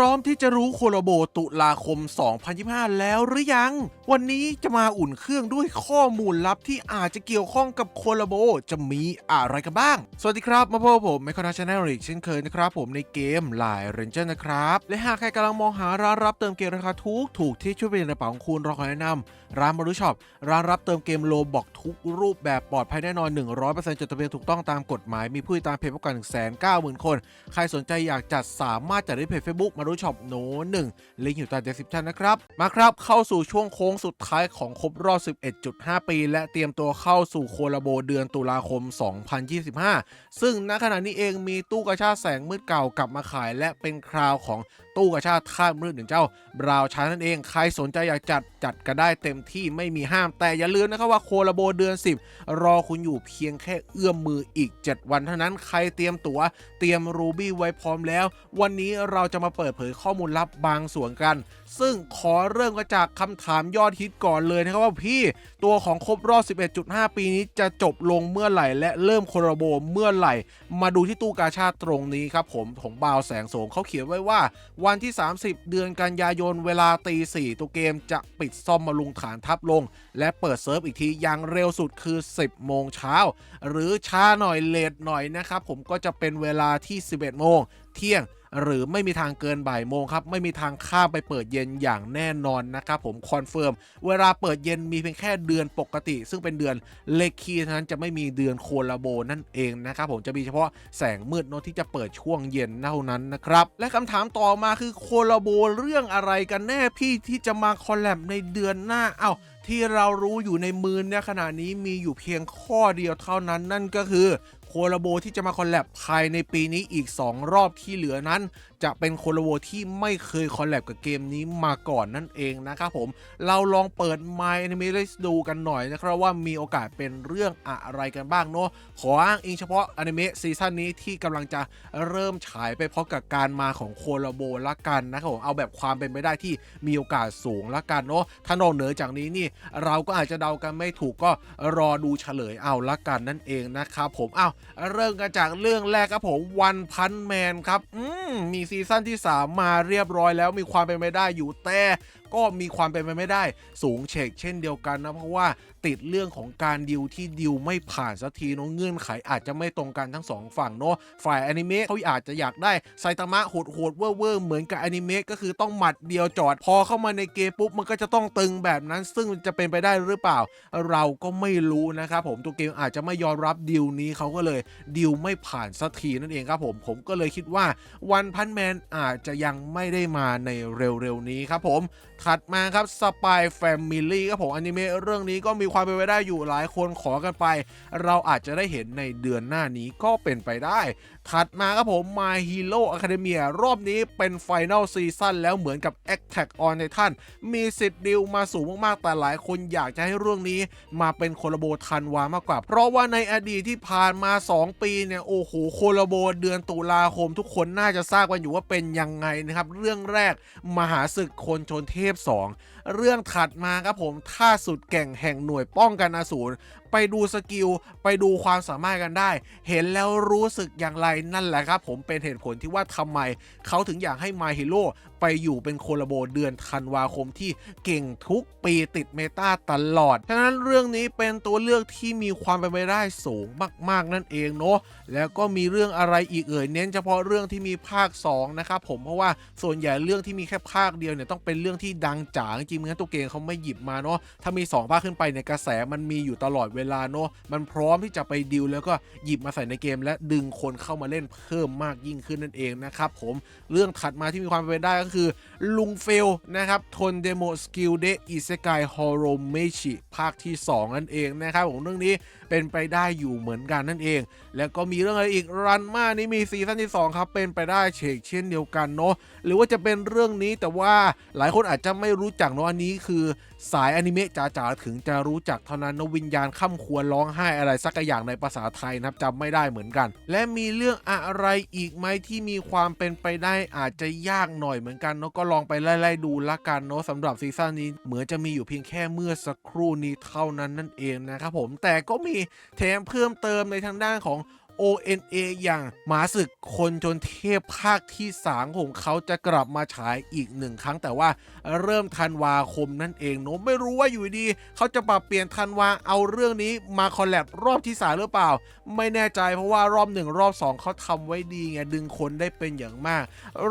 พร้อมที่จะรู้โคโลโบตุลาคม 2025 แล้วหรือยัง วันนี้จะมาอุ่นเครื่องด้วยข้อมูลลับที่อาจจะเกี่ยวข้องกับโคโลโบจะมีอะไรกันบ้าง สวัสดีครับมาพบผมไมโครนาชแนลอีกเช่นเคยนะครับผมในเกมไลน์เรนเจอร์นะครับและหากใครกำลังมองหาร้านรับเติมเกมราคาถูกที่ช่วยเปลี่ยนในกระเป๋าของคุณเราขอแนะนำร้านมารุช็อปร้านรับเติมเกมโลบอกทุกรูปแบบปลอดภัยแน่นอน 100% จดทะเบียนถูกต้องตามกฎหมายมีผู้ติดตามเพจมากกว่า 190,000 คนใครสนใจอยากจัดสามารถจัดได้เพจ Facebook มารุช็อปโน้1ลิงก์อยู่ใต้ description นะครับมาครับเข้าสู่ช่วงโค้งสุดท้ายของครบรอบ 11.5 ปีและเตรียมตัวเข้าสู่โคลาโบเดือนตุลาคม 2025 ซึ่งณขณะนี้เองมีตู้กระชากแสงมืดเก่ากลับมาขายและเป็นคราวของตู้กระชากธาตุมืดหนึ่งเจ้าบราวชานั่นเองใครสนใจอยากจัดกันได้เต็มที่ไม่มีห้ามแต่อย่าลืมนะครับว่าโคลาโบเดือน 10 รอคุณอยู่เพียงแค่เอื้อมมืออีก 7 วันเท่านั้นใครเตรียมตั๋วเตรียมรูบี้ไว้พร้อมแล้ววันนี้เราจะมาเปิดเผยข้อมูลลับบางส่วนกันซึ่งขอเริ่มกันจากคำถามยอดฮิตก่อนเลยนะครับว่าพี่ตัวของครบรอบ 11.5 ปีนี้จะจบลงเมื่อไหร่และเริ่มโคลาโบเมื่อไหร่มาดูที่ตู้กาชาดตรงนี้ครับผมของบาวแสงโสมเขาเขียนไว้ว่าวันที่ 30 เดือนกันยายนเวลาตี 4ตัวเกมจะปิดซ่อมบำรุงฐานทัพลงและเปิดเซิร์ฟอีกทีอย่างเร็วสุดคือ 10 โมงเช้าหรือช้าหน่อยเลทหน่อยนะครับผมก็จะเป็นเวลาที่ 11 โมงเที่ยงหรือไม่มีทางเกินบ่ายโมงครับไม่มีทางข้ามไปเปิดเย็นอย่างแน่นอนนะครับผมคอนเฟิร์มเวลาเปิดเย็นมีเพียงแค่เดือนปกติซึ่งเป็นเดือนเลขคีย์เท่านั้นจะไม่มีเดือนโคลาโบนั่นเองนะครับผมจะมีเฉพาะแสงมืดโน้ตที่จะเปิดช่วงเย็นเท่านั้นนะครับและคำถามต่อมาคือโคลาโบเรื่องอะไรกันแน่พี่ที่จะมาคอลแลบในเดือนหน้าที่เรารู้อยู่ในมือเนี่ยขณะนี้มีอยู่เพียงข้อเดียวเท่านั้นนั่นก็คือโคลาโบที่จะมาคอลแลบภายในปีนี้อีก2รอบที่เหลือนั้นจะเป็นโคลาโบที่ไม่เคยคอลแลบกับเกมนี้มาก่อนนั่นเองนะครับผมเราลองเปิด My Anime List ดูกันหน่อยนะครับว่ามีโอกาสเป็นเรื่องอะไรกันบ้างเนาะขออ้างอิงเฉพาะอนิเมะซีซั่นนี้ที่กำลังจะเริ่มฉายไปพร้อมกับการมาของโคลาโบละกันนะครับผมเอาแบบความเป็นไปได้ที่มีโอกาสสูงละกันเนาะถ้านอกเหนือจากนี้นี่เราก็อาจจะเดากันไม่ถูกก็รอดูเฉลยเอาละกันนั่นเองนะครับผมเริ่มกันจากเรื่องแรกครับผมวันพันแมนครับมีซีซั่นที่3มาเรียบร้อยแล้วมีความเป็นไปได้อยู่แต่ก็มีความเป็นไปไม่ได้สูงเช่นเดียวกันนะเพราะว่าติดเรื่องของการดิวที่ดิวไม่ผ่านสักทีเนาะเงื่อนไขอาจจะไม่ตรงกันทั้ง2ฝั่งเนาะฝ่ายอนิเมะเขาอาจจะอยากได้ไซตามะโหดเวอร์เหมือนกับอนิเมะก็คือต้องหมัดเดียวจอดพอเข้ามาในเกมปุ๊บมันก็จะต้องตึงแบบนั้นซึ่งจะเป็นไปได้หรือเปล่าเราก็ไม่รู้นะครับผมตัวเกมอาจจะไม่ยอมรับดิวนี้เขาก็เลยดิวไม่ผ่านสักทีนั่นเองครับผมก็เลยคิดว่าวันพันแมนอาจจะยังไม่ได้มาในเร็วๆนี้ครับผมถัดมาครับ Spy Family ครับผมอนิเมะเรื่องนี้ก็มีความเป็นไปได้อยู่หลายคนขอกันไปเราอาจจะได้เห็นในเดือนหน้านี้ก็เป็นไปได้ถัดมาครับผม My Hero Academia รอบนี้เป็น Final Season แล้วเหมือนกับ Attack on Titan มีสิทธิ์ดิวมาสูงมากๆแต่หลายคนอยากจะให้เรื่องนี้มาเป็นโคลาโบธันวามากกว่าเพราะว่าในอดีตที่ผ่านมา2ปีเนี่ยโอ้โหโคลาโบเดือนตุลาคมทุกคนน่าจะทราบกันอยู่ว่าเป็นยังไงนะครับเรื่องแรกมหาศึกคนชนเทพ2เรื่องถัดมาครับผมท่าสุดแก่งแห่งหน่วยป้องกันอสูรไปดูสกิลไปดูความสามารถกันได้เห็นแล้วรู้สึกอย่างไรนั่นแหละครับผมเป็นเหตุผลที่ว่าทำไมเขาถึงอยากให้ My Hero ไปอยู่เป็นโคลาโบเดือนธันวาคมที่เก่งทุกปีติดเมตาตลอดฉะนั้นเรื่องนี้เป็นตัวเลือกที่มีความเป็นไปได้สูงมากๆนั่นเองเนาะแล้วก็มีเรื่องอะไรอีกเน้นเฉพาะเรื่องที่มีภาค2นะครับผมเพราะว่าส่วนใหญ่เรื่องที่มีแค่ภาคเดียวเนี่ยต้องเป็นเรื่องที่ดังจ๋าจริงๆงั้นตัวเกมเขาไม่หยิบมาเนาะถ้ามี2ภาคขึ้นไปเนี่ยกระแสมันมีอยู่ตลอดเวลาเนาะมันพร้อมที่จะไปดิวแล้วก็หยิบมาใส่ในเกมและดึงคนเข้ามาเล่นเพิ่มมากยิ่งขึ้นนั่นเองนะครับผมเรื่องถัดมาที่มีความเป็นไปได้ก็คือลุงเฟลนะครับทนเดโมสกิลเดอิเซกายฮอโรเมชิภาคที่2นั่นเองนะครับผมเรื่องนี้เป็นไปได้อยู่เหมือนกันนั่นเองแล้วก็มีเรื่องอะไรอีกรันมานี่มีซีซั่นที่2ครับเป็นไปได้เช่นเดียวกันเนาะหรือว่าจะเป็นเรื่องนี้แต่ว่าหลายคนอาจจะไม่รู้จักเนาะอันนี้คือสายอนิเมะจ๋าๆถึงจะรู้จักเท่านั้นนะวิญญาณค่ำควรร้องไห้อะไรสักอย่างในภาษาไทยนะครับจำไม่ได้เหมือนกันและมีเรื่องอะไรอีกไหมที่มีความเป็นไปได้อาจจะยากหน่อยเหมือนกันเนาะก็ลองไปไล่ดูละกันเนาะสำหรับซีซั่นนี้เหมือนจะมีอยู่เพียงแค่เมื่อสักครู่นี้เท่านั้นนั่นเองนะครับผมแต่ก็มีแถมเพิ่มเติมในทางด้านของ ONA อย่างหมาศึกคนจนเทพภาคที่3ของเขาจะกลับมาฉายอีก1ครั้งแต่ว่าเริ่มธันวาคมนั่นเองเนาะไม่รู้ว่าอยู่ดีเขาจะปรับเปลี่ยนธันวาเอาเรื่องนี้มาคอลแลบรอบที่3หรือเปล่าไม่แน่ใจเพราะว่ารอบ1รอบ2เขาทำไว้ดีไงดึงคนได้เป็นอย่างมาก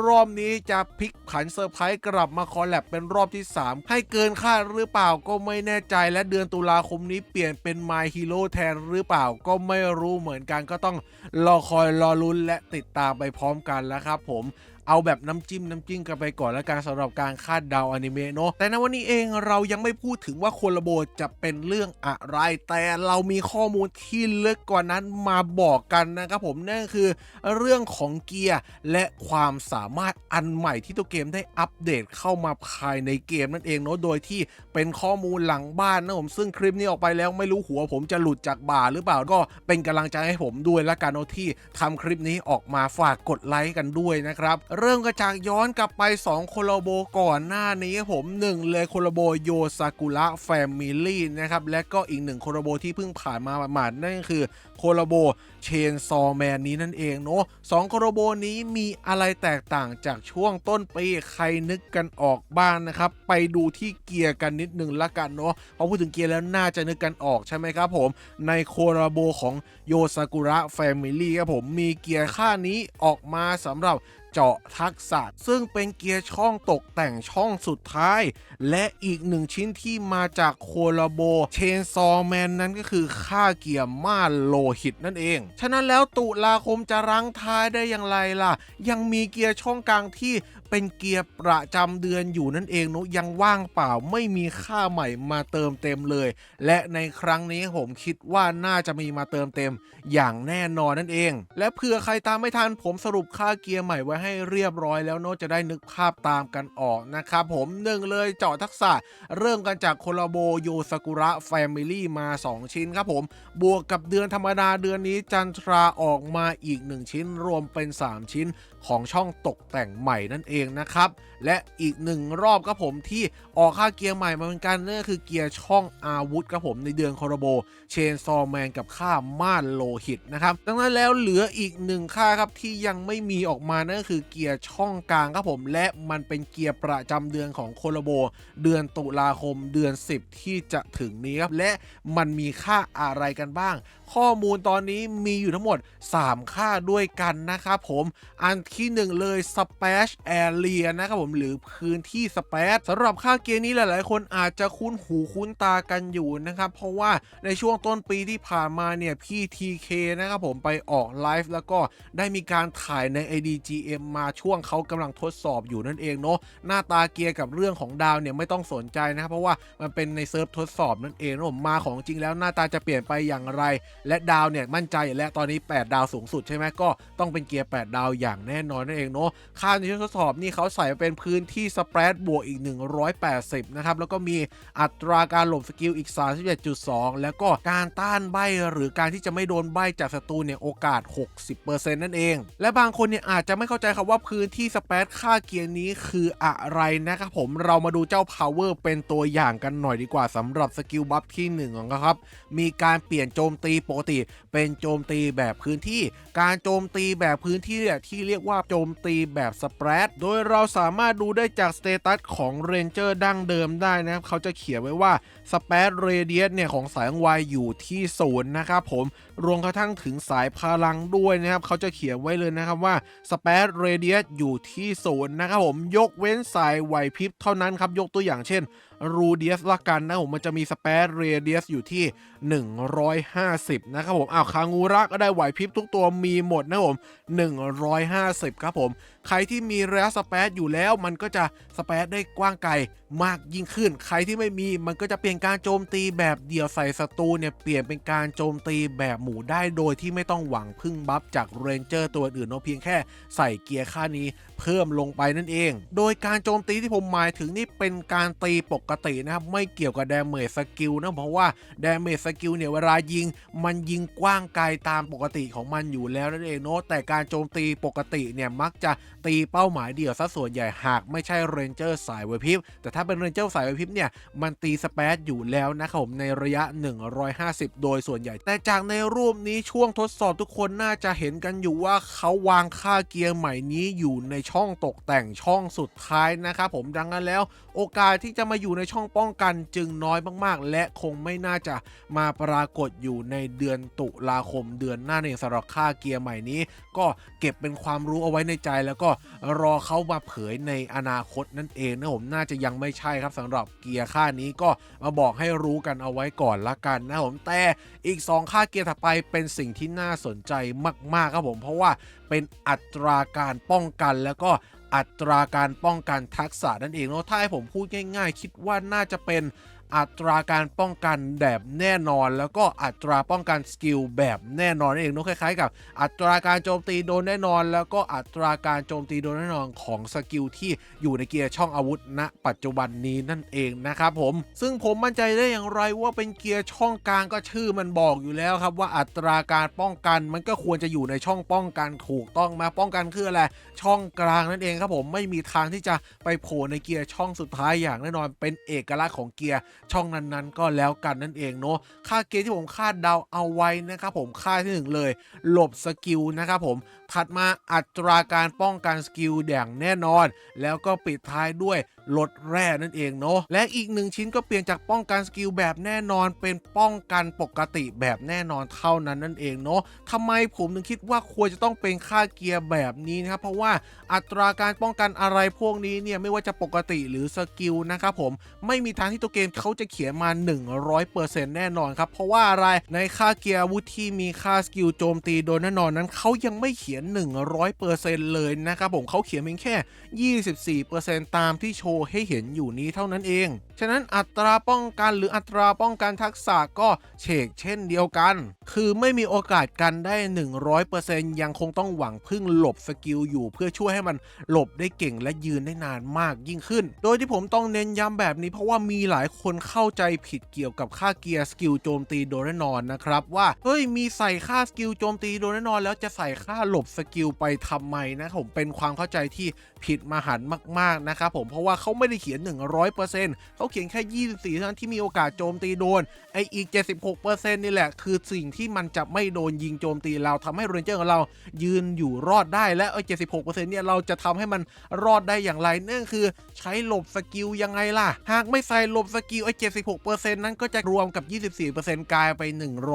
รอบนี้จะพลิกผันเซอร์ไพรส์กลับมาคอลแลบเป็นรอบที่3ให้เกินคาดหรือเปล่าก็ไม่แน่ใจและเดือนตุลาคมนี้เปลี่ยนเป็น My Hero แทนหรือเปล่าก็ไม่รู้เหมือนกันก็ต้องรอคอยรอลุ้นและติดตามไปพร้อมกันแล้วครับผมเอาแบบน้ำจิ้มกันไปก่อนแล้วกันสำหรับการคาดเดาอนิเมะเนาะแต่ในวันนี้เองเรายังไม่พูดถึงว่าโคลาโบจะเป็นเรื่องอะไรแต่เรามีข้อมูลที่ลึกกว่านั้นมาบอกกันนะครับผมนั่นคือเรื่องของเกียร์และความสามารถอันใหม่ที่ตัวเกมได้อัปเดตเข้ามาภายในเกมนั่นเองเนาะโดยที่เป็นข้อมูลหลังบ้านนะผมซึ่งคลิปนี้ออกไปแล้วไม่รู้หัวผมจะหลุดจากบ่าหรือเปล่าก็เป็นกำลังใจให้ผมด้วยละกันเนาะที่ทำคลิปนี้ออกมาฝากกดไลค์กันด้วยนะครับเริ่มกันจากย้อนกลับไป2โคลาโบก่อนหน้านี้ผม1เลยโคลาโบโยซากุระแฟมิลี่นะครับและก็อีก1โคลาโบที่เพิ่งผ่านมาหมาดๆนั่นก็คือโคลาโบเชนซอแมนนี้นั่นเองเนาะ2โคลาโบนี้มีอะไรแตกต่างจากช่วงต้นปีใครนึกกันออกบ้างนะครับไปดูที่เกียร์กันนิดนึงละกันเนาะพอพูดถึงเกียร์แล้วน่าจะนึกกันออกใช่ไหมครับผมในโคลาโบของโยซากุระแฟมิลี่ครับผมมีเกียร์ค่านี้ออกมาสำหรับเจาะทักษะซึ่งเป็นเกียร์ช่องตกแต่งช่องสุดท้ายและอีก1ชิ้นที่มาจากโคลาโบเชนซอแมนนั้นก็คือค่าเกียร์ม่านโลหิตนั่นเองฉะนั้นแล้วตุลาคมจะรั้งท้ายได้อย่างไรล่ะยังมีเกียร์ช่องกลางที่เป็นเกียร์ประจำเดือนอยู่นั่นเองเนาะยังว่างเปล่าไม่มีค่าใหม่มาเติมเต็มเลยและในครั้งนี้ผมคิดว่าน่าจะมีมาเติมเต็มอย่างแน่นอนนั่นเองและเผื่อใครตามไม่ทันผมสรุปค่าเกียร์ใหม่ไว้ให้เรียบร้อยแล้วเนาะจะได้นึกภาพตามกันออกนะครับผม1เลยเจาะทักษะเริ่มกันจากโคลาโบโยซากุระแฟมิลี่มา2ชิ้นครับผมบวกกับเดือนธรรมดาเดือนนี้จันทราออกมาอีก1ชิ้นรวมเป็น3ชิ้นของช่องตกแต่งใหม่นั่นเองนะครับและอีก1รอบครับผมที่ออกค่าเกียร์ใหม่มาเหมือนกันนั่นก็คือเกียร์ช่องอาวุธครับผมในเดือนโคลาโบเชนซอแมนกับค่าม่านโลหิตนะครับดังนั้นแล้วเหลืออีก1ค่าครับที่ยังไม่มีออกมานั่นก็คือเกียร์ช่องกลางครับผมและมันเป็นเกียร์ประจำเดือนของโคลาโบเดือนตุลาคมเดือน10ที่จะถึงนี้ครับและมันมีค่าอะไรกันบ้างข้อมูลตอนนี้มีอยู่ทั้งหมด3ค่าด้วยกันนะครับผมอันที่1เลย Splash Area นะครับผมหรือพื้นที่ Splash สำหรับค่าเกียร์นี้หลายๆคนอาจจะคุ้นหูคุ้นตากันอยู่นะครับเพราะว่าในช่วงต้นปีที่ผ่านมาเนี่ยพี่ TK นะครับผมไปออกไลฟ์แล้วก็ได้มีการถ่ายใน IDGM มาช่วงเขากำลังทดสอบอยู่นั่นเองเนาะหน้าตาเกียร์กับเรื่องของดาวเนี่ยไม่ต้องสนใจนะครับเพราะว่ามันเป็นในเซิร์ฟทดสอบนั่นเองนะผมมาของจริงแล้วหน้าตาจะเปลี่ยนไปอย่างไรและดาวเนี่ยมั่นใจและตอนนี้8ดาวสูงสุดใช่ไหมก็ต้องเป็นเกียร์8ดาวอย่างแน่นอนนั่นเองเนาะค่าในช่วงทดสอบนี่เขาใส่เป็นพื้นที่สเปรดบวกอีก180นะครับแล้วก็มีอัตราการหลบสกิลอีก 31.2 แล้วก็การต้านใบหรือการที่จะไม่โดนใบจากศัตรูเนี่ยโอกาส 60% นั่นเองและบางคนเนี่ยอาจจะไม่เข้าใจครับว่าพื้นที่สเปรดค่าเกียร์นี้คืออะไรนะครับผมเรามาดูเจ้า Power เป็นตัวอย่างกันหน่อยดีกว่าสำหรับสกิลบัฟที่1ของเขาครับมีการเปลี่ยนโจมตีปกติเป็นโจมตีแบบพื้นที่การโจมตีแบบพื้นที่ที่เรียกว่าโจมตีแบบสเปรดโดยเราสามารถดูได้จากสเตตัสของเรนเจอร์ดั้งเดิมได้นะครับเขาจะเขียนไว้ว่าสเปรดเรเดียสเนี่ยของสายของวายอยู่ที่0นะครับผมรวมกระทั่งถึงสายพลังด้วยนะครับเขาจะเขียนไว้เลยนะครับว่าสเปรดเรเดียสอยู่ที่0นะครับผมยกเว้นสายไหวพริบเท่านั้นครับยกตัวอย่างเช่นรูเดียสละกันนะผมมันจะมีสเปซเรเดียสอยู่ที่150นะครับผมคางูระก็ได้ไหวพริบทุกตัวมีหมดนะผม150ครับผมใครที่มีระยะสเปซอยู่แล้วมันก็จะสเปซได้กว้างไกลมากยิ่งขึ้นใครที่ไม่มีมันก็จะเปลี่ยนการโจมตีแบบเดี่ยวใส่ศัตรูเนี่ยเปลี่ยนเป็นการโจมตีแบบหมู่ได้โดยที่ไม่ต้องหวังพึ่งบัฟจากเรนเจอร์ตัวอื่นเนาะเพียงแค่ใส่เกียร์ค่านี้เพิ่มลงไปนั่นเองโดยการโจมตีที่ผมหมายถึงนี่เป็นการตีปก กตินะครับไม่เกี่ยวกับ damage skill นะเพราะว่า damage skill เนี่ยเวลายิงมันยิงกว้างไกลตามปกติของมันอยู่แล้วนั่นเองเนาะแต่การโจมตีปกติเนี่ยมักจะตีเป้าหมายเดี่ยวซะส่วนใหญ่หากไม่ใช่เรนเจอร์สายไหวพริบแต่ถ้าเป็นเรนเจอร์สายไหวพริบเนี่ยมันตีสเปซอยู่แล้วนะครับผมในระยะ150โดยส่วนใหญ่แต่จากในรูปนี้ช่วงทดสอบทุกคนน่าจะเห็นกันอยู่ว่าเขาวางค่าเกียร์ใหม่นี้อยู่ในช่องตกแต่งช่องสุดท้ายนะครับผมดังนั้นแล้วโอกาสที่จะมาอยู่ในช่องป้องกันจึงน้อยมากๆและคงไม่น่าจะมาปรากฏอยู่ในเดือนตุลาคมเดือนหน้าเองสำหรับค่าเกียร์ใหม่นี้ก็เก็บเป็นความรู้เอาไว้ในใจแล้วก็รอเขามาเผยในอนาคตนั่นเองนะผมน่าจะยังไม่ใช่ครับสำหรับเกียร์ค่านี้ก็มาบอกให้รู้กันเอาไว้ก่อนละกันนะผมแต่อีก2ค่าเกียร์ถัดไปเป็นสิ่งที่น่าสนใจมากๆครับผมเพราะว่าเป็นอัตราการป้องกันแล้วก็อัตราการป้องกันทักษะนั่นเองเนาะถ้าให้ผมพูดง่ายๆคิดว่าน่าจะเป็นอัตราการป้องกันแบบแน่นอนแล้วก็อัตราป้องกันสกิลแบบแน่นอนนั่นเองเนาะคล้ายๆกับอัตราการโจมตีโดนแน่นอนแล้วก็อัตราการโจมตีโดนแน่นอนของสกิลที่อยู่ในเกียร์ช่องอาวุธณปัจจุบันนี้นั่นเองนะครับผมซึ่งผมมั่นใจได้อย่างไรว่าเป็นเกียร์ช่องกลางก็ชื่อมันบอกอยู่แล้วครับว่าอัตราการป้องกันมันก็ควรจะอยู่ในช่องป้องกันถูกต้องมาป้องกันคืออะไรช่องกลางนั่นเองครับผมไม่มีทางที่จะไปโผล่ในเกียร์ช่องสุดท้ายอย่างแน่นอนเป็นเอกลักษณ์ของเกียร์ช่องนั้นๆก็แล้วกันนั่นเองเนาะค่าเกณฑ์ที่ผมคาดเดาเอาไว้นะครับผมค่าที่1เลยหลบสกิลนะครับผมถัดมาอัตราการป้องกันสกิลอย่างแน่นอนแล้วก็ปิดท้ายด้วยลดแร่นั่นเองเนาะและอีก1ชิ้นก็เปลี่ยนจากป้องกันสกิลแบบแน่นอนเป็นป้องกันปกติแบบแน่นอนเท่านั้นนั่นเองเนาะทำไมผมถึงคิดว่าควรจะต้องเป็นค่าเกียร์แบบนี้นะครับเพราะว่าอัตราการป้องกันอะไรพวกนี้เนี่ยไม่ว่าจะปกติหรือสกิลนะครับผมไม่มีทางที่ตัวเกมเขาจะเขียนมา 100% แน่นอนครับเพราะว่าอะไรในค่าเกียร์อาวุธที่มีค่าสกิลโจมตีโดยแน่นอนนั้นเขายังไม่เขียน 100% เลยนะครับผมเขาเขียนเพียงแค่ 24% ตามที่โชว์ให้เห็นอยู่นี้เท่านั้นเองฉะนั้นอัตราป้องกันหรืออัตราป้องกันทักษะก็เฉกเช่นเดียวกันคือไม่มีโอกาสกันได้ 100% ยังคงต้องหวังพึ่งหลบสกิลอยู่เพื่อช่วยให้มันหลบได้เก่งและยืนได้นานมากยิ่งขึ้นโดยที่ผมต้องเน้นย้ำแบบนี้เพราะว่ามีหลายคนเข้าใจผิดเกี่ยวกับค่าเกียร์สกิลโจมตีโดยแน่นอนนะครับว่าเฮ้ยมีใส่ค่าสกิลโจมตีโดยแน่นอนแล้วจะใส่ค่าหลบสกิลไปทำไมนะผมเป็นความเข้าใจที่ผิดมหันต์มากๆนะครับผมเพราะว่าเขาไม่ได้เขียน 100% เขาเขียนแค่24เท่านั้นที่มีโอกาสโจมตีโดนไออีก 76% นี่แหละคือสิ่งที่มันจะไม่โดนยิงโจมตีเราทำให้เรนเจอร์ของเรายืนอยู่รอดได้และ76% เนี่ยเราจะทำให้มันรอดได้อย่างไรนั่นคือใช้หลบสกิลยังไงล่ะหากไม่ใส่หลบสกิล76% นั้นก็จะรวมกับ 24% กลายไป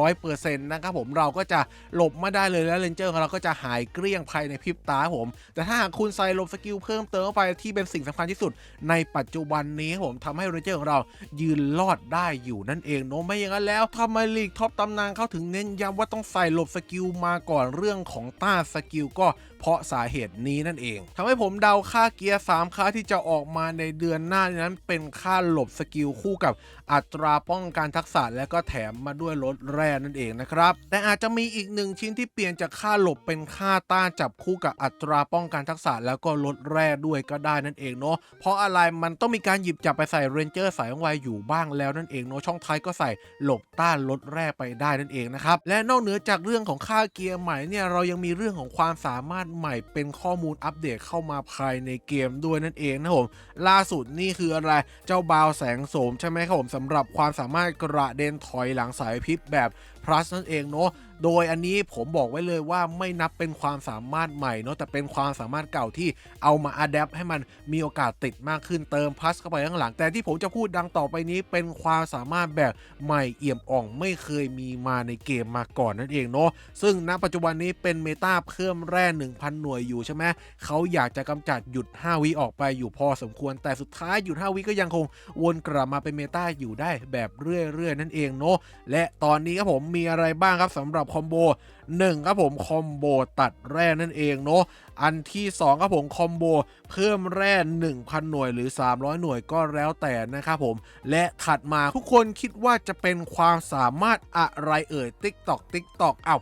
100% นะครับผมเราก็จะหลบไม่ได้เลยแล้วเรนเจอร์ของเราก็จะหายเกลี้ยงภายในพริบตาผมแต่ถ้าหากคุณใส่หลบสกิลเพิ่มเติมเข้าไปที่เป็นสิ่งสำคัญที่สุดในปัจจุบันนี้ผมทำให้เรนเจอร์ของเรายืนรอดได้อยู่นั่นเองเนาะไม่อย่างนั้นแล้วทำไมลีกท็อปตำนานเขาถึงเน้นย้ำว่าต้องใส่หลบสกิลมาก่อนเรื่องของต้าสกิลก็เพราะสาเหตุนี้นั่นเองทำให้ผมเดาค่าเกียร์3ค่าที่จะออกมาในเดือนหน้านั้นเป็นค่าหลบสกิลคู่กับอัตราป้องกันทักษะและก็แถมมาด้วยลดแร่นั่นเองนะครับแต่อาจจะมีอีก1ชิ้นที่เปลี่ยนจากค่าหลบเป็นค่าต้านจับคู่กับอัตราป้องกันทักษะแล้วก็ลดแร่ด้วยก็ได้นั่นเองเนาะเพราะอะไรมันต้องมีการหยิบจับไปใส่เรนเจอร์สายว่องไวอยู่บ้างแล้วนั่นเองเนาะช่องท้ายก็ใส่หลบต้านลดแร่ไปได้นั่นเองนะครับและนอกเหนือจากเรื่องของค่าเกียร์ใหม่เนี่ยเรายังมีเรื่องของความสามารถใหม่เป็นข้อมูลอัปเดตเข้ามาภายในเกมด้วยนั่นเองนะผมล่าสุดนี่คืออะไรเจ้าบาวแสงโสมใช่ไหมครับผมสำหรับความสามารถกระเด็นถอยหลังสายพริบแบบ plus นั่นเองเนาะโดยอันนี้ผมบอกไว้เลยว่าไม่นับเป็นความสามารถใหม่เนาะแต่เป็นความสามารถเก่าที่เอามาอัดแอปให้มันมีโอกาสติดมากขึ้นเติม plus เข้าไปข้างหลังแต่ที่ผมจะพูดดังต่อไปนี้เป็นความสามารถแบบใหม่เอี่ยมอ่องไม่เคยมีมาในเกมมาก่อนนั่นเองเนาะซึ่งณปัจจุบันนี้เป็นเมตาเพิ่มแร่ 1,000 หน่วยอยู่ใช่ไหมเขาอยากจะกำจัดหยุด5วิออกไปอยู่พอสมควรแต่สุดท้ายหยุด5วิก็ยังคงวนกลับมาเป็นเมตาอยู่ได้แบบเรื่อยๆนั่นเองเนาะและตอนนี้ครับผมมีอะไรบ้างครับสำหรับคอมโบ 1ครับผมคอมโบตัดแร่นั่นเองเนาะอันที่2ครับผมคอมโบเพิ่มแร่ 1,000 หน่วยหรือ300หน่วยก็แล้วแต่นะครับผมและถัดมาทุกคนคิดว่าจะเป็นความสามารถอะไรเอ่ย TikTok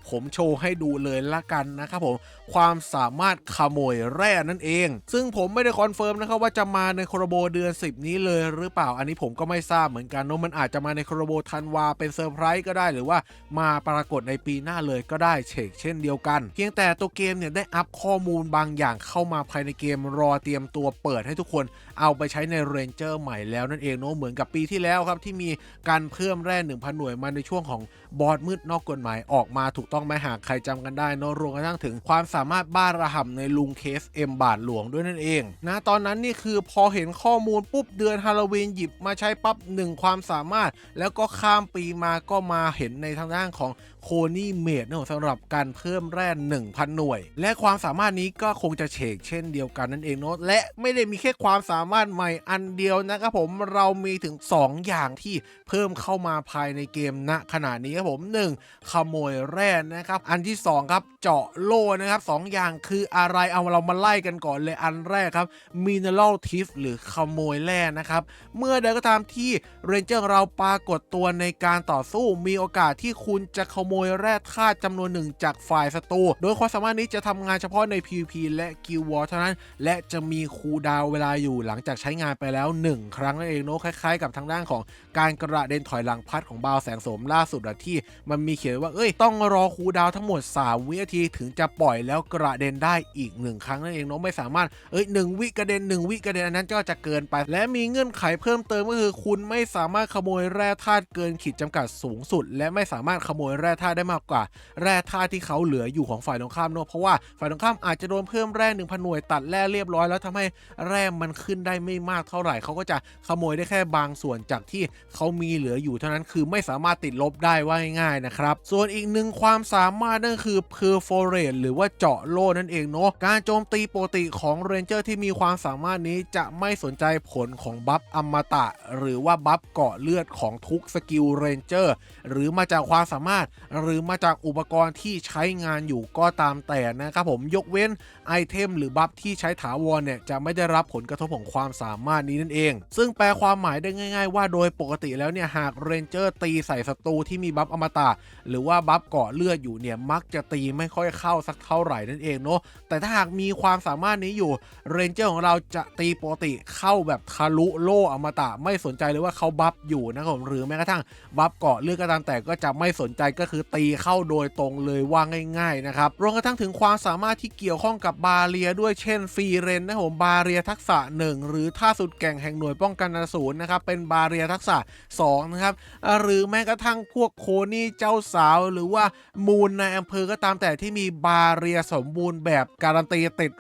ผมโชว์ให้ดูเลยละกันนะครับผมความสามารถขโมยแร่นั่นเองซึ่งผมไม่ได้คอนเฟิร์มนะครับว่าจะมาในโคโรโบเดือน10นี้เลยหรือเปล่าอันนี้ผมก็ไม่ทราบเหมือนกันเนาะมันอาจจะมาในโคโรโบธันวาเป็นเซอร์ไพรส์ก็ได้หรือว่ามาปรากฏในปีหน้าเลยก็ได้เช่นเดียวกันเพียงแต่ตัวเกมเนี่ยได้อัพข้อมูลบางอย่างเข้ามาภายในเกมรอเตรียมตัวเปิดให้ทุกคนเอาไปใช้ในเรนเจอร์ใหม่แล้วนั่นเองเนาะเหมือนกับปีที่แล้วครับที่มีการเพิ่มแร่ 1,000 หน่วยมาในช่วงของบอสมืดนอกกฎหมายออกมาถูกต้องไหมหากใครจำกันได้เนาะรวมกระทั่งถึงความสามารถบ้าระห่ำในลุงเคสบาทหลวงด้วยนั่นเองนะตอนนั้นนี่คือพอเห็นข้อมูลปุ๊บเดือนฮาโลวีนหยิบมาใช้ปั๊บ1ความสามารถแล้วก็ข้ามปีมาก็มาเห็นในทางด้านของโคนี่เมดนะสำหรับการเพิ่มแร่ 1,000 หน่วยและความสามารถนี้ก็คงจะเฉกเช่นเดียวกันนั่นเองเนาะและไม่ได้มีแค่ความสามารถใหม่อันเดียวนะครับผมเรามีถึง2อย่างที่เพิ่มเข้ามาภายในเกมณขณะนี้ครับผม1ขโมยแร่นะครับอันที่2ครับเจาะโล่นะครับ2อย่างคืออะไรเอาเรามาไล่กันก่อนเลยอันแรกครับ Mineral Thief หรือขโมยแร่นะครับเมื่อใดก็ตามที่เรนเจอร์เราปรากฏตัวในการต่อสู้มีโอกาสที่คุณจะขโมยแร่ธาตุจำนวนหนึ่งจากฝ่ายศัตรูโดยความสามารถนี้จะทำงานเฉพาะใน PVP และ Guild Wars เท่านั้นและจะมีคูลดาวน์เวลาอยู่หลังจากใช้งานไปแล้ว1ครั้งนั่นเองเนาะคล้ายๆกับทางด้านของการกระเด็นถอยหลังพัดของบาวแสงโสมล่าสุดที่มันมีเขียนว่าต้องรอคูลดาวน์ทั้งหมด3วินาทีถึงจะปล่อยแล้วกระเด็นได้อีก1ครั้งนั่นเองเนาะไม่สามารถ1วิกระเด็น1วิกระเด็นอันนั้นก็จะเกินไปและมีเงื่อนไขเพิ่มเติมก็คือคุณไม่สามารถขโมยแร่ธาตุเกินขีดจำกัดสูงสุดและไม่สามารถขโมยแร่ธาตุได้มากกว่าแร่ธาตุที่เขาเหลืออยู่ของฝ่ายตรงข้ามเนาะเพราะว่าฝ่ายตรงข้ามอาจจะโดนเพิ่มแร่ 1,000 หน่วยตัดแร่เรียบร้อยแล้วทำให้แร่มันขึ้นได้ไม่มากเท่าไหร่เขาก็จะขโมยได้แค่บางส่วนจากที่เขามีเหลืออยู่เท่านั้นคือไม่สามารถติดลบได้ว่าง่ายๆนะครับส่วนอีกหนึ่งความสามารถนั่นคือ Perforate หรือว่าเจาะโล่นั่นเองเนาะการโจมตีปกติของเรนเจอร์ที่มีความสามารถนี้จะไม่สนใจผลของบัฟอมตะหรือว่าบัฟเกาะเลือดของทุกสกิลเรนเจอร์หรือมาจากความสามารถหรือมาจากอุปกรณ์ที่ใช้งานอยู่ก็ตามแต่นะครับผมยกเว้นไอเทมหรือบัฟที่ใช้ถาวรเนี่ยจะไม่ได้รับผลกระทบของความสามารถนี้นั่นเองซึ่งแปลความหมายได้ง่ายๆว่าโดยปกติแล้วเนี่ยหากเรนเจอร์ตีใส่ศัตรูที่มีบัฟอมตะหรือว่าบัฟเกาะเลือดอยู่เนี่ยมักจะตีไม่ค่อยเข้าสักเท่าไหร่นั่นเองเนาะแต่ถ้าหากมีความสามารถนี้อยู่เรนเจอร์ของเราจะตีปกติเข้าแบบทะลุโล่อมตะไม่สนใจเลยว่าเขาบัฟอยู่นะครับหรือแม้กระทั่งบัฟเกาะเลือดก็ตามแต่ก็จะไม่สนใจก็คือตีเข้าโดยตรงเลยว่าง่ายๆนะครับรวมกระทั่งถึงความสามารถที่เกี่ยวข้องกับบาเรียด้วยเช่นฟรีเรนนะครับผมบาเรียทักษะ1หรือท่าสุดแก่งแห่งหน่วยป้องกันอสูรนะครับเป็นบาเรียทักษะ2นะครับหรือแม้กระทั่งพวกโคนี่เจ้าสาวหรือว่ามูลในอำเภอก็ตามแต่ที่มีบาเรียสมบูรณ์แบบการันตีติด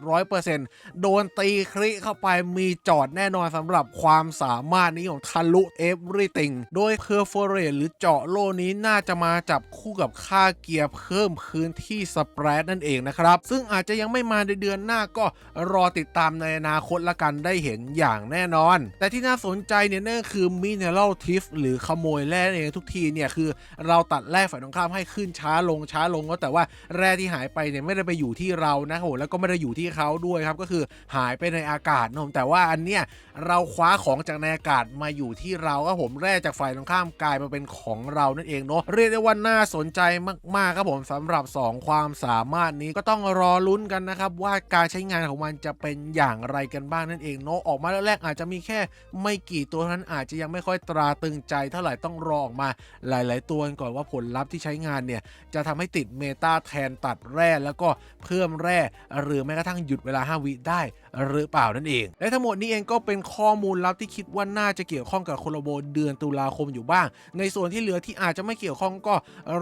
100% โดนตีคริเข้าไปมีจอดแน่นอนสำหรับความสามารถนี้ของทะลุ everything โดย Perforate หรือเจาะโล่นี้น่าจะมาจับคู่กับค่าเกียร์เพิ่มพื้นที่สเปรดนั่นเองนะครับซึ่งอาจจะยังไม่มาในเดือนหน้าก็รอติดตามในอนาคตละกันได้เห็นอย่างแน่นอนแต่ที่น่าสนใจเนี่ยนั่นคือ Mineral Thief หรือขโมยแร่เองทุกทีเนี่ยคือเราตัดแร่ฝ่ายตรงข้ามให้ขึ้นช้าลงก็แต่ว่าแร่ที่หายไปเนี่ยไม่ได้ไปอยู่ที่เรานะโหแล้วก็ไม่ได้อยู่ที่เขาด้วยครับก็คือหายไปในอากาศนะแต่ว่าอันเนี้ยเราคว้าของจากในอากาศมาอยู่ที่เราครับผมแร่จากฝ่ายตรงข้ามกลายมาเป็นของเรานั่นเองเนาะเรียกได้ว่าน่าสนใจมากๆครับผมสำหรับ2ความสามารถนี้ก็ต้องรอลุ้นกันนะครับว่าการใช้งานของมันจะเป็นอย่างไรกันบ้างนั่นเองเนาะออกมาแรกๆอาจจะมีแค่ไม่กี่ตัวนั้นอาจจะยังไม่ค่อยตราตึงใจเท่าไหร่ต้องรอออกมาหลายๆตัวก่อนว่าผลลัพธ์ที่ใช้งานเนี่ยจะทำให้ติดเมตาแทนตัดแร่แล้วก็เพิ่มแร่หรือแม้กระทั่งหยุดเวลา5วิได้หรือเปล่านั่นเองและทั้งหมดนี้เองก็เป็นข้อมูลลับที่คิดว่าน่าจะเกี่ยวข้องกับโคโลโบเดือนตุลาคมอยู่บ้างในส่วนที่เหลือที่อาจจะไม่เกี่ยวข้องก็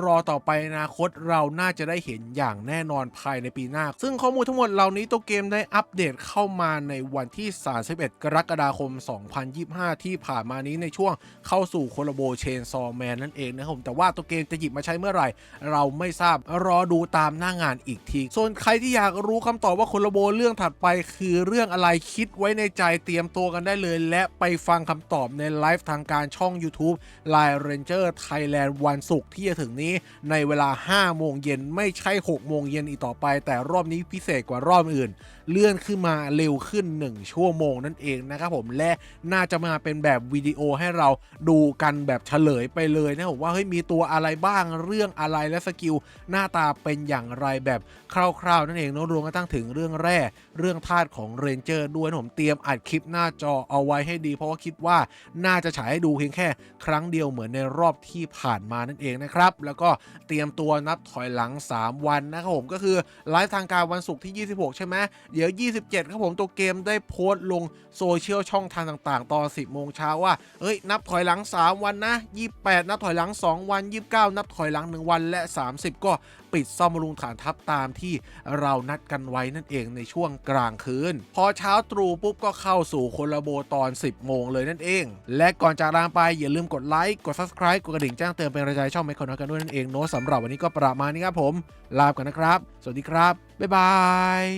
รอต่อไปอนาคตเราน่าจะได้เห็นอย่างแน่นอนภายในปีหน้าซึ่งข้อมูลทั้งหมดเหล่านี้ตัวเกมได้อัปเดตเข้ามาในวันที่31กรกฎาคม2025ที่ผ่านมานี้ในช่วงเข้าสู่โคโลโบเชนซอแมนนั่นเองนะครับแต่ว่าตัวเกมจะหยิบมาใช้เมื่อไหร่เราไม่ทราบรอดูตามหน้างานอีกทีส่วนใครที่อยากรู้คำตอบว่าโคโลโบเรื่องถัดไปคือเรื่องอะไรคิดไว้ในใจเตรียมตัวกันได้เลยและไปฟังคำตอบในไลฟ์ทางการช่อง YouTube Line Ranger Thailand วันศุกร์ที่จะถึงนี้ในเวลา 5 โมงเย็นไม่ใช่ 6 โมงเย็นอีกต่อไปแต่รอบนี้พิเศษกว่ารอบอื่นเลื่อนขึ้นมาเร็วขึ้น1 ชั่วโมงนั่นเองนะครับผมและน่าจะมาเป็นแบบวิดีโอให้เราดูกันแบบเฉลยไปเลยนะผมว่าเฮ้ยมีตัวอะไรบ้างเรื่องอะไรและสกิลหน้าตาเป็นอย่างไรแบบคร่าวๆนั่นเองเนอะรวมกันตั้งถึงเรื่องแร่เรื่องธาตุของเรนเจอร์ด้วยนะผมเตรียมอัดคลิปหน้าจอเอาไว้ให้ดีเพราะว่าคิดว่าน่าจะฉายให้ดูเพียงแค่ครั้งเดียวเหมือนในรอบที่ผ่านมานั่นเองนะครับแล้วก็เตรียมตัวนับถอยหลัง3 วันนะครับผมก็คือไลฟ์ทางการวันศุกร์ที่26ใช่ไหมเดี๋ยว27ครับผมตัวเกมได้โพสต์ลงโซเชียลช่องทางต่างๆตอน 10 โมงเช้าว่าเอ้ยนับถอยหลัง3 วันนะ28นับถอยหลัง2 วัน29นับถอยหลัง1 วันและ30ก็ปิดซ่อมบำรุงฐานทัพตามที่เรานัดกันไว้นั่นเองในช่วงกลางคืนพอเช้าตรู่ปุ๊บก็เข้าสู่โคลาโบตอน 10 โมงเลยนั่นเองและก่อนจากลาไปอย่าลืมกดไลค์กด Subscribe กดกระดิ่งแจ้งเตือนเป็นกำลังใจช่องไมโครน้อยกันด้วยนั่นเองเนาะสำหรับวันนี้ก็ประมาณนี้ครับผมลาไปก่อนนะครับสวัสดีครับบ๊ายบาย